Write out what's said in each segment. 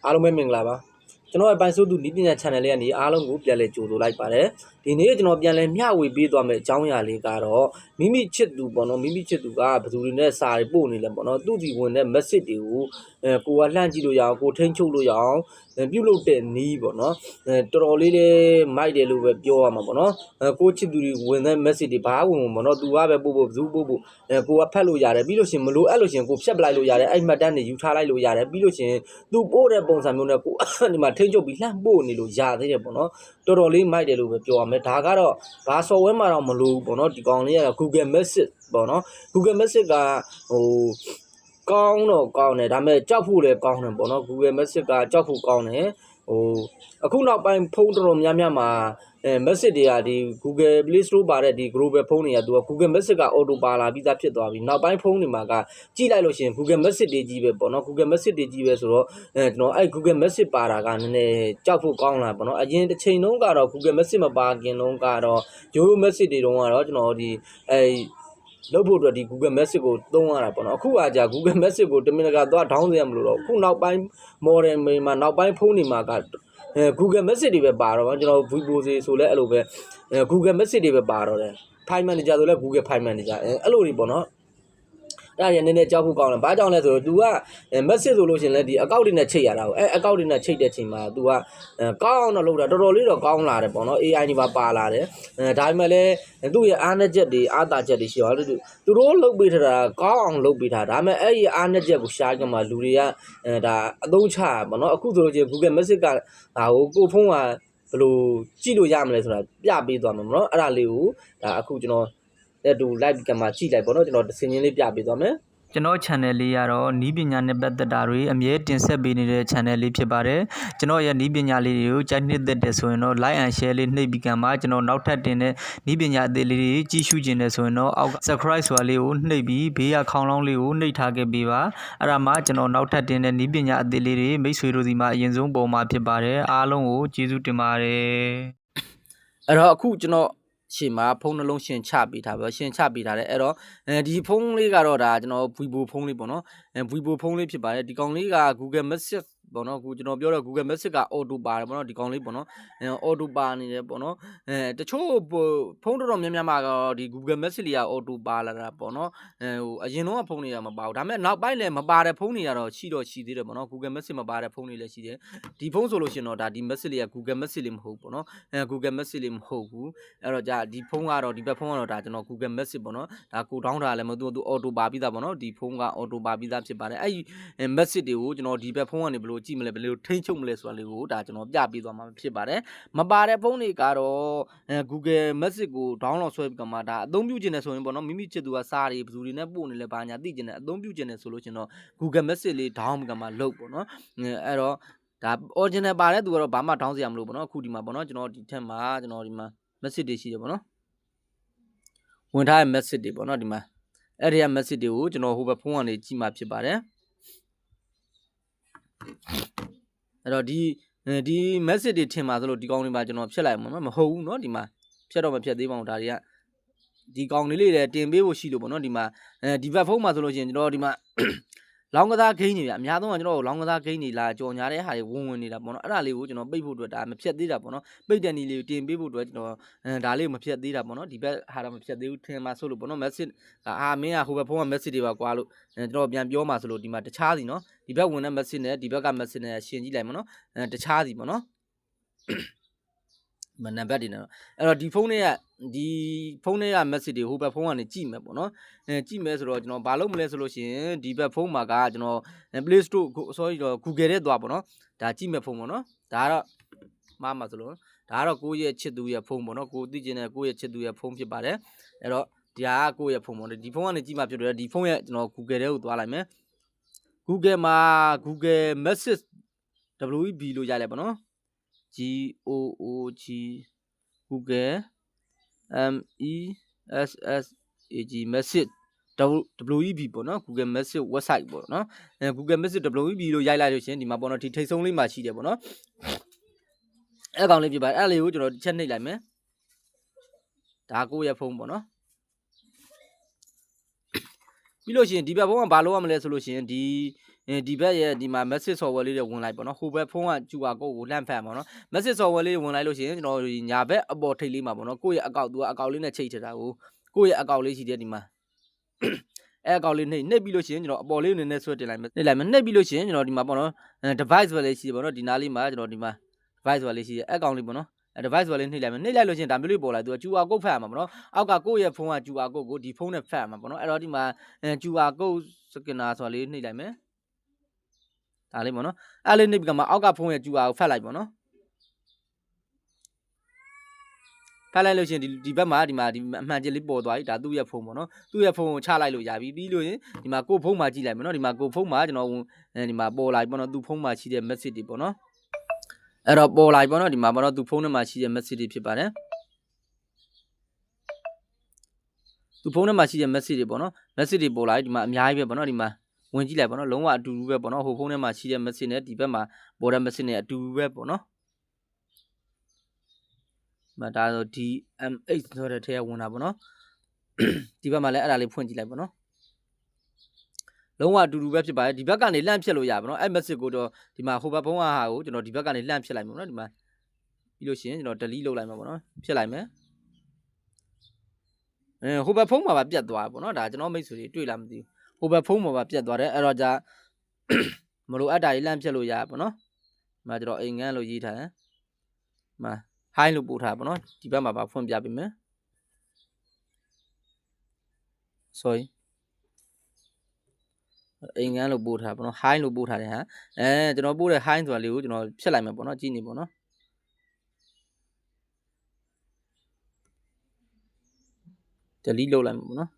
အားလုံးပဲမင်္ဂလာပါကျွန်တော်အပိုင်းစိုးသူဒီပညာ channel လေးကနေအားလုံးကိုပြန်လည်ကြိုဆိုလိုက်ပါတယ်ဒီနေ့ကျွန်တော်ပြန်လည်မျှဝေပေးသွားမယ့်အကြောင်းအရာလေးကတော့မိမိချစ်သူပေါ့နော်မိမိချစ်သူကဘယ်သူတွေနဲ့စာတွေပို့နေလဲပေါ့နော်သူ့ဒီဝင်တဲ့ message တွေကိုကိုကလှမ်းကြည့်လို့ရအောင်ကိုထိန်းချုပ်လို့ရအောင်ပြုလုပ်တဲ့နီးပေါ့နော်တော်တော်လေးလေးမိုက်တယ်လို့ပဲပြောရမှာပေါ့နော်ကိုချစ်သူတွေဝင်တဲ့ message တွေဘာဝင်ပေါ့နော်သူကပဲပို့ဖို့ဘယ်သူပို့ဖို့ကိုကဖတ်လို့ရတယ်ပြီးလို့ရှိရင်မလို့အဲ့လို့ရှိရင်ကိုဖြတ်ပလိုက်လို့ရတယ်အဲ့မှတ်တမ်းတွေယူထားလိုက်လို့ရတယ်ပြီးလို့ရှိရင်သူပို့တဲ့ပုံစံမျိုးနဲ့ကိုဒီမှာထိန်းချုပ်ပြီးလှမ်းပို့နေလို့ရသေးတယ်ပေါ့နော်တော်တော်လေးမိုက်တယ်လို့ပဲပြောရမယ်ဒါကတော့ဘာ software မှာတော့မလို့ပေါ့နော်ဒီကောင်လေးကတော့ Google Message ပေါ့နော် Google Message ကကောင်းတော့ကောင်းတယ်ဒါပေမဲ့ကြောက်ဖို့လည်းကောင်းတယ်ပေါ့နော် Google Message ကကြောက်ဖို့ကောင်းတယ်အခုနောက်ပိုင်းဖုန်းတော်တော်များများမှာmessage တွေကဒီ Google Play Store ပါတဲ့ဒီ global ဖုန်းတွေကသူက Google Message က auto ပါလာပြီးသားဖြစ်သွားပြီနောက်ပိုင်းဖုန်းတွေမှာကကြည့်လိုက်လို့ရှိရင် Google Message တွေကြီးပဲပေါ့နော် Google Message တွေကြီးပဲဆိုတော့ကျွန်တော်အဲ့ Google Message ပါတာကနည်းနည်းကြောက်ဖို့ကောင်းလာပေါ့နော်အရင်တစ်ချိန်လုံးကတော့ Google Message မပါခင်လုံးကတော့ရိုးရိုး message တွေတုန်းကတော့ကျွန်တော်ဒီလုပ်ဖို့အတွက်ဒီ Google Message ကိုသုံးရတာပေါ့နော်အခုကကြာ Google Message ကိုတမင်တကာသွား down စေရမလို့တော့အခုနောက်ပိုင်း model မှာနောက်ပိုင်းဖုန်းတွေမှာကGoogle Message တွေပဲပါတော့ကျွန်တော် Vivo ဆိုလဲအဲ့လိုပဲ Google Message တွေပဲပါတော့တယ် File Manager ဆိုလဲ Google File Manager အဲ့လိုတွေပေါ့နော်အဲ့ဒါရနည်းနည်းကြောက်ဖို့ကောင်းတယ်ဘာကြောင့်လဲဆိုတော့ तू က message ဆိုလို့ရှိရင်လည်းဒီ account တွေနဲ့ချိတ်ရတာကိုအဲ့ account တွေနဲ့ချိတ်တဲ့ချိန်မှာ तू ကကောင်းအောင်တော့လုပ်တာတော်တော်လေးတော့ကောင်းလာတယ်ပေါ့နော် AI တွေပါလာတယ်ဒါပေမဲ့လည်းသူ့ရဲ့အားနည်းချက်တွေအားသာချက်တွေရှိတော့သူတို့လုပ်ပေးထားတာကောင်းအောင်လုပ်ပေးထားဒါပေမဲ့အဲ့ဒီအားနည်းချက်ကိုရှားကြမှာလူတွေကဒါအသုံးချပေါ့နော်အခုဆိုလို့ချင်း Google Message ကဒါကိုဖုန်းကဘယ်လိုကြည့်လို့ရမလဲဆိုတာပြပေးသွားမှာပေါ့နော်အဲ့ဒါလေးကိုဒါအခုကျွန်တော်တူ live ကမှာကြည့်လိုက်ပေါ့နော်ကျွန်တော်တစ်စင်းချင်းလေးပြပေးသွားမယ်ကျွန်တော် channel လေးကတော့နီးပညာနဲ့ပတ်သက်တာတွေအမြဲတင်ဆက်ပေးနေတဲ့ channel လေးဖြစ်ပါတယ်ကျွန်တော်ရဲ့နီးပညာလေးတွေကိုကြိုက်နှစ်သက်တယ်ဆိုရင်တော့ like and share လေးနှိပ်ပြီးကမှကျွန်တော်နောက်ထပ်တင်တဲ့နီးပညာအသေးလေးတွေကြည့်ရှုခြင်းနဲ့ဆိုရင်တော့အောက် subscribe ဆိုတာလေးကိုနှိပ်ပြီးဘေးကခေါင်းလောင်းလေးကိုနှိပ်ထားခဲ့ပေးပါအဲ့ဒါမှကျွန်တော်နောက်ထပ်တင်တဲ့နီးပညာအသေးလေးတွေမိတ်ဆွေတို့ဒီမှာအရင်ဆုံးပေါ်မှာဖြစ်ပါတယ်အားလုံးကိုကျေးဇူးတင်ပါတယ်အဲ့တော့အခုကျွန်တော်ရှင်မှာဖုန်းနှလုံးရှင်ချပေးထားပါရှင်ချပေးထားတယ်အဲ့တော့ဒီဖုန်းလေးကတော့ဒါကျွန်တော် Vivo ဖုန်းလေးပေါ့နော်Vivo ဖုန်းလေးဖြစ်ပါတယ်ဒီကောင်လေးက Google Message ပေါ့နော်အခုကျွန်တော်ပြောတော့ Google Message က auto ပါတယ်ပေါ့နော်ဒီကောင်လေးပေါ့နော်auto ပါနေတယ်ပေါ့နော်တချို့ဖုန်းတော်တော်များများမှာတော့ဒီ Google Message လေးက auto ပါလာတာပေါ့နော်အရင်တော့ဖုန်းတွေကမပါဘူးဒါပေမဲ့နောက်ပိုင်းလည်းမပါတဲ့ဖုန်းတွေကတော့ရှိသေးတယ်ပေါ့နော် Google Message မပါတဲ့ဖုန်းတွေလည်းရှိတယ်ဒီဖုန်းဆိုလို့ရှင်တော့ဒါဒီ Message လေးက Google Message လေးမဟုတ်ပေါ့နော်Google Message လေးမဟုတ်ဘူးအဲ့တော့ကြာဒီဖုန်းကတော့ဒီဘက်ဖုန်းကတော့ဒါကျွန်တော် Google Message ပေါ့နော်ဒါကိုတောင်းတာလည်းမသူ auto ပါပြီးသားပေါ့နော်ဒီဖုန်းက auto ပါပြီးသားဖြစ်ပါတယ်အဲ့ဒီ message တွေကိုကျွန်တော်ဒီဘက်ဖုန်းကနေဘယ်လိုကြည့်မလဲဘယ်လိုထိန်းချုပ်မလဲဆိုတာလေးကိုဒါကျွန်တော်ပြပေးသွားမှာဖြစ်ပါတယ်မပါတဲ့ဖုန်းတွေကတော့ Google Message ကို download ဆွဲပြီးကမှဒါအသုံးပြုခြင်းနဲ့ဆိုရင်ပေါ့နော်မိမိချစ်သူကစာတွေဘယ်သူတွေနဲ့ပို့နေလဲဘာညာသိခြင်းနဲ့အသုံးပြုခြင်းနဲ့ဆိုလို့ရှင်တော့ Google Message လေး down ပြီးကမှလုပ်ပေါ့နော်အဲ့တော့ဒါ original ပါတဲ့သူကတော့ဘာမှ down စရာမလိုပေါ့နော်အခုဒီမှာပေါ့နော်ကျွန်တော်ဒီထက်မှာကျွန်တော်ဒီမှာ message တွေရှိတယ်ပေါ့နော်ဝင်ထားတဲ့ message တွေပေါ့နော်ဒီမှာအဲ့ဒီက message တွေကိုကျွန်တော်ဟိုဘက်ဖုန်းကနေကြည့်မှဖြစ်ပါတယ်အဲ့တော့ဒီ message တွေထင်ပါသလိုဒီကောင်တွေမှာကျွန်တော်ဖြတ်လိုက်မှာမဟုတ်ဘူးเนาะဒီမှာဖြတ်တော့မဖြတ်သေးပါဘူးဒါတွေကဒီကောင်လေးတွေလည်းတင်ပေးဖို့ရှိလို့ပေါ့เนาะဒီမှာဒီဘက်ဖုန်းမှာဆိုလို့ရှိရင်ကျွန်တော်ဒီမှာလောင်းကစားဂိမ်းတွေဗျအများဆုံးကကျွန်တော်လောင်းကစားဂိမ်းတွေလာကြော်ညာတဲ့ဟာတွေဝင်နေတာပေါ့နော်အဲ့ဒါလေးကိုကျွန်တော်ပိတ်ဖို့အတွက်ဒါမဖြတ်သေးတာပေါ့နော်ပိတ်တဲ့နီလေးကိုတင်ပေးဖို့အတွက်ကျွန်တော်ဒါလေးကိုမဖြတ်သေးတာပေါ့နော်ဒီဘက်ဟာတော့မဖြတ်သေးဘူးထင်မှာဆိုလို့ပေါ့နော် message မင်းကဟိုဘက်ဖုန်းက message တွေပါကွာလို့ကျွန်တော်ပြန်ပြောမှာဆိုလို့ဒီမှာတခြားစီနော်ဒီဘက်ဝင်တဲ့ message နဲ့ဒီဘက်က message နဲ့ရှင်းကြည့်လိုက်မနော်တခြားစီပေါ့နော်နံပါတ်တွေနဲ့အဲ့တော့ဒီဖုန်းတွေက message တွေဟိုဘက်ဖုန်းကနေကြည့်မယ်ပေါ့နော်ကြည့်မယ်ဆိုတော့ကျွန်တော်ဘာလုပ်မလဲဆိုလို့ရှိရင်ဒီဘက်ဖုန်းမှာကကျွန်တော် Play Store sorry တော့ Google ထဲသွားပေါ့နော်ဒါကြည့်မယ်ဖုန်းပေါ့နော်ဒါကတော့မှာဆိုလို့ဒါကတော့ကိုယ့်ရဲ့ချစ်သူရဲ့ဖုန်းပေါ့နော်ကိုသိချင်တဲ့ကိုယ့်ရဲ့ချစ်သူရဲ့ဖုန်းဖြစ်ပါတယ်အဲ့တော့ဒီဟာကကိုယ့်ရဲ့ဖုန်းပေါ့ဒီဖုန်းကနေကြည့်မှဖြစ်တယ်ဒီဖုန်းရဲ့ကျွန်တော် Google ထဲကိုသွားလိုက်မယ် Google မှာ Google Message WEB လို့ရလဲပေါ့နော်GOOG Google MESSAG message WEB ပေါ့နော် Google Message website ပေါ့နော်Google Message WEB လို့ရိုက်လိုက်လို့ရှင်ဒီမှာပေါ့နော်ဒီထိတ်ဆုံးလေးမှာရှိတယ်ပေါ့နော်အဲ့ကောင်လေးပြပါအဲ့လေးကိုကျွန်တော်ချက်နှိပ်လိုက်မယ်ဒါကိုရဲ့ဖုန်းပေါ့နော်ပြီးလို့ရှိရင်ဒီဘက်ဖုန်းကဘာလုပ်ရမလဲဆိုလို့ရှိရင်ဒီ ဒီဘက်ရဲ့ဒီမှာ message software လေးတွေဝင်လိုက်ပေါ့နော်ဟိုဘက်ဖုန်းက QR code ကိုလှမ်းဖတ်ပါနော် message software လေးဝင်လိုက်လို့ရှိရင်ကျွန်တော်ဒီညာဘက်အပေါ်ထိပ်လေးမှာပေါ့နော်ကိုယ့်ရဲ့အကောင့်သူကအကောင့်လေးနဲ့ချိတ်ထတာကိုကိုယ့်ရဲ့အကောင့်လေးရှိတယ်ဒီမှာအဲအကောင့်လေးနှိပ်ပြီးလို့ရှိရင်ကျွန်တော်အပေါ်လေးနည်းနည်းဆွဲတင်လိုက်မယ်နှိပ်ပြီးလို့ရှိရင်ကျွန်တော်ဒီမှာပေါ့နော် device ပဲလေးရှိတယ်ပေါ့နော်ဒီနားလေးမှာကျွန်တော်ဒီမှာ device ပဲလေးရှိတယ်အကောင့်လေးပေါ့နော် device ပဲလေးနှိပ်လိုက်လို့ရှိရင်ဒါမျိုးလေးပေါ်လာသူက QR code ဖတ်ရမှာပေါ့နော်အောက်ကကိုယ့်ရဲ့ဖုန်းက QR code ကိုဒီဖုန်းနဲ့ဖတ်ရမှာပေါ့နော်အဲ့တော့ဒီမှာ QR code scanner ဆိုတာလေးနှိပ်လိုက်မယ်ဒါလေးပေါ့နော်အဲ့လေးနှိပ်ပြီးကမှအောက်ကဖုန်းရဲ့ QR ကိုဖတ်လိုက်ပေါ့နော်ဖတ်လိုက်လို့ရှိရင်ဒီဘက်မှာဒီအမှန်ကျလေးပေါ်သွားပြီဒါသူ့ရဲ့ဖုန်းပေါ့နော်သူ့ရဲ့ဖုန်းကိုချလိုက်လို့ရပြီပြီးလို့ရင်ဒီမှာကိုဖုန်းမှာကြည့်လိုက်မယ်နော်ဒီမှာကိုဖုန်းမှာကျွန်တော်ဒီမှာပေါ်လာပြီပေါ့နော်သူ့ဖုန်းမှာရှိတဲ့ message တွေပေါ့နော်အဲ့တော့ပေါ်လာပြီပေါ့နော်ဒီမှာပေါ့နော်သူ့ဖုန်းထဲမှာရှိတဲ့ message တွေဖြစ်ပါတယ်သူ့ဖုန်းထဲမှာရှိတဲ့ message တွေပေါ့နော် message တွေပေါ်လာပြီဒီမှာအများကြီးပဲပေါ့နော်ဒီမှာဝင်ကြည့်လိုက်ပေါ့နော်လုံးဝအတူတူပဲပေါ့နော်ဟိုဖုန်းထဲမှာရှိတဲ့ message နဲ့ဒီဘက်မှာပေါ်တဲ့ message နဲ့အတူတူပဲပေါ့နော်ဒါဆို DMH ဆိုတဲ့ထဲဝင်တာပေါ့နော်ဒီဘက်မှာလည်းအဲ့ဒါလေးဖွင့်ကြည့်လိုက်ပေါ့နော်လုံးဝအတူတူပဲဖြစ်ပါတယ်ဒီဘက်ကနေလှမ်းဖြတ်လို့ရပါတော့အဲ့ message ကိုတော့ဒီမှာဟိုဘက်ဖုန်းဟာကိုကျွန်တော်ဒီဘက်ကနေလှမ်းဖြတ်လိုက်မှာနော်ဒီမှာပြီးလို့ရှိရင်ကျွန်တော် delete လုပ်လိုက်မှာပေါ့နော်ဖြတ်လိုက်မယ်ဟိုဘက်ဖုန်းမှာပါပြတ်သွားပေါ့နော်ဒါကျွန်တော်မိတ်ဆွေတွေတွေ့လားမသိဘူးဟိုဘက်ဖုန်းမှာပါပြတ်သွားတယ်အဲ့တော့じゃမလို့အပ်တာလေးလှမ်းဖြတ်လို့ရပါပေါ့နော်ဒီမှာကျွန်တော်အိမ်ငန်းလို့ရေးထားတယ်ဒီမှာ high လို့ပို့ထားပါနော်ဒီဘက်မှာပါဖွင့်ပြပေးမယ် sorry အိမ်ငန်းလို့ပို့ထားပါနော် high လို့ပို့ထားတယ်ဟာကျွန်တော်ပို့တဲ့ high ဆိုတာလေးကိုကျွန်တော်ဖြတ်လိုက်မယ်ပေါ့နော်ကြည့်နေပေါ့နော်delete လုပ်လိုက်မယ်ပေါ့နော်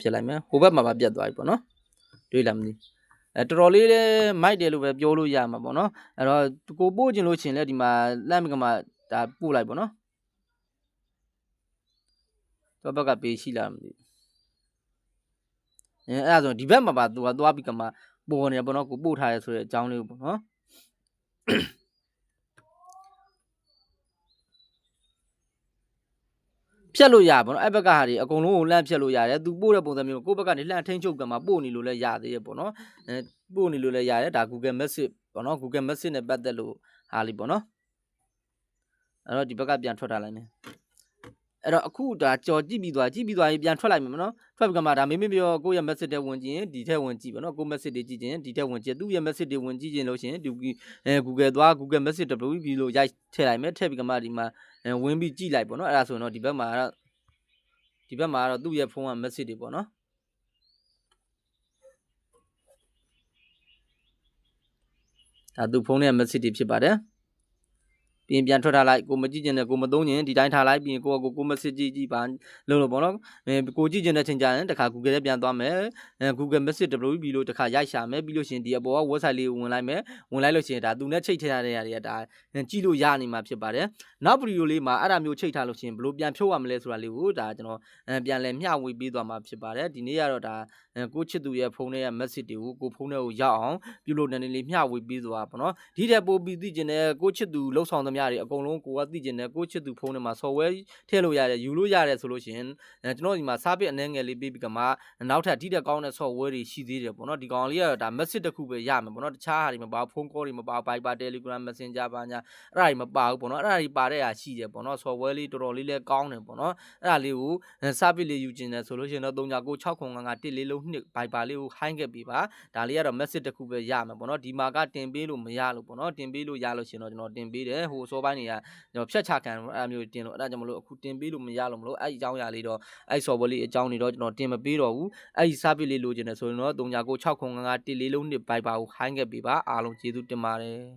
ဖြတ်လိုက်မယ်ဟိုဘက်မှာပါပြတ်သွားပြီပေါ့နော်တွေ့လားမသိတော်တော်လေးလဲမိုက်တယ်လို့ပဲပြောလို့ရမှာပေါ့နော်အဲ့တော့ကိုပို့ခြင်းလို့ရှင်လဲဒီမှာလမ်းကမှဒါပို့လိုက်ပေါ့နော်တော့ဘက်ကပေးရှိလားမသိအဲ့ဒါဆိုဒီဘက်မှာပါသူကသွားပြီးကမှပေါ်နေပေါ့နော်ကိုပို့ထားရဲဆိုတဲ့အကြောင်းလေးပေါ့နော်ဖြတ်လို့ရပါတော့အဲ့ဘက်ကဟာတွေအကုန်လုံးကိုလှမ်းဖြတ်လို့ရတယ်သူပို့တဲ့ပုံစံမျိုးကိုယ့်ဘက်ကနေလှမ်းထိန်းချုပ်ကမှပို့နေလို့လည်းရသေးရဲ့ပေါ့နော်ပို့နေလို့လည်းရတယ်ဒါ Google Message ပေါ့နော် Google Message နဲ့ပတ်သက်လို့ဟာလေးပေါ့နော်အဲ့တော့ဒီဘက်ကပြန်ထွက်ထားလိုက်မယ်အဲ့တော့အခုဒါကြော်ကြည့်ပြီးသွားရင်ပြန်ထွက်လိုက်မယ်နော်ထွက်ပြီးကမှဒါမေးပြောကိုယ့်ရဲ့ message တွေဝင်ကြည့်ရင်ဒီထက်ဝင်ကြည့်ပါနော်ကိုယ့် message တွေကြည့်ရင်ဒီထက်ဝင်ကြည့်သူ့ရဲ့ message တွေဝင်ကြည့်ရင်လို့ရှိရင်ဒီGoogle သွား Google Message WB လို့ရိုက်ထည့်လိုက်မယ်ထည့်ပြီးကမှဒီမှာဝင်ပြီးကြည့်လိုက်ပေါ့နော်အဲ့ဒါဆိုရင်တော့ဒီဘက်မှာတော့သူ့ရဲ့ဖုန်းက message တွေပေါ့နော်ဒါသူ့ဖုန်းရဲ့ message တွေဖြစ်ပါတယ်ပြီးရင်ပြန်ထွက်ထားလိုက်ကိုမကြည့်ကျင်တဲ့ကိုမသုံးကျင်ဒီတိုင်းထားလိုက်ပြီးရင်ကို message ကြည့်ပါလို့ပေါ့နော်ကိုကြည့်ကျင်တဲ့ချိန်ကျရင်တခါ Google ထဲပြန်သွားမယ်Google Message WB လို့တခါရိုက်ရှာမယ်ပြီးလို့ရှိရင်ဒီအပေါ်က website လေးကိုဝင်လိုက်မယ်ဝင်လိုက်လို့ရှိရင်ဒါသူနဲ့ချိတ်ထည့်ထားတဲ့နေရာတွေကဒါကြည့်လို့ရနေမှာဖြစ်ပါတယ်နောက်ဗီဒီယိုလေးမှာအဲ့ဒါမျိုးချိတ်ထားလို့ရှိရင်ဘယ်လိုပြန်ဖြုတ်ရမလဲဆိုတာလေးကိုဒါကျွန်တော်ပြန်လဲမျှဝေပေးသွားမှာဖြစ်ပါတယ်ဒီနေ့ကတော့ဒါကိုချစ်သူရဲ့ဖုန်းထဲက message တွေကိုကိုဖုန်းထဲကိုရောက်အောင်ပြုလုပ်နေနေလေးမျှဝေပေးသွားပါတော့ဒီတဲ့ပို့ပြီးသိကျင်တဲ့ကိုချစ်သူလှုပ်ဆောင်သမျှတွေအကုန်လုံးကိုကသိကျင်တဲ့ကိုချစ်သူဖုန်းထဲမှာ software ထည့်လို့ရတယ်ယူလို့ရတယ်ဆိုလို့ရှိရင်ကျွန်တော်ဒီမှာ service အနေငယ်လေးပေးပြီးကမှနောက်ထပ်ဒီတဲ့ကောင်းတဲ့ software တွေရှိသေးတယ်ပေါ့နော်ဒီကောင်လေးကတော့ဒါ message တစ်ခုပဲရမှာပေါ့နော်တခြားဟာတွေမပါဘူးဖုန်း call တွေမပါဘူး Viber Telegram Messenger ပါညာအဲ့ဒါတွေမပါဘူးပေါ့နော်အဲ့ဒါတွေပါတဲ့ဟာရှိတယ်ပေါ့နော် software လေးတော်တော်လေးလဲကောင်းတယ်ပေါ့နော်အဲ့ဒါလေးကို service လေးယူကျင်တယ်ဆိုလို့ရှိရင်တော့3996951142 Viber လေးကို high ခဲ့ပေးပါဒါလေးကတော့ message တစ်ခုပဲရမှာပေါ့နော်ဒီမှာကတင်ပေးလို့မရလို့ပေါ့နော်တင်ပေးလို့ရလို့ရှင်တော့ကျွန်တော်တင်ပေးတယ်ဟိုစောပိုင်းတွေကကျွန်တော်ဖြတ်ချခံအဲ့မျိုးတင်လို့အဲ့ဒါကြောင့်မလို့အခုတင်ပေးလို့မရလို့မလို့အဲ့ဒီအကြောင်းအရာလေးတော့အဲ့ software လေးအကြောင်းတွေတော့ကျွန်တော်တင်မပေးတော့ဘူးအဲ့ဒီ service လေးလိုချင်တယ်ဆိုရင်တော့3996951142 Viber ကို high ခဲ့ပေးပါအားလုံးကျေးဇူးတင်ပါတယ်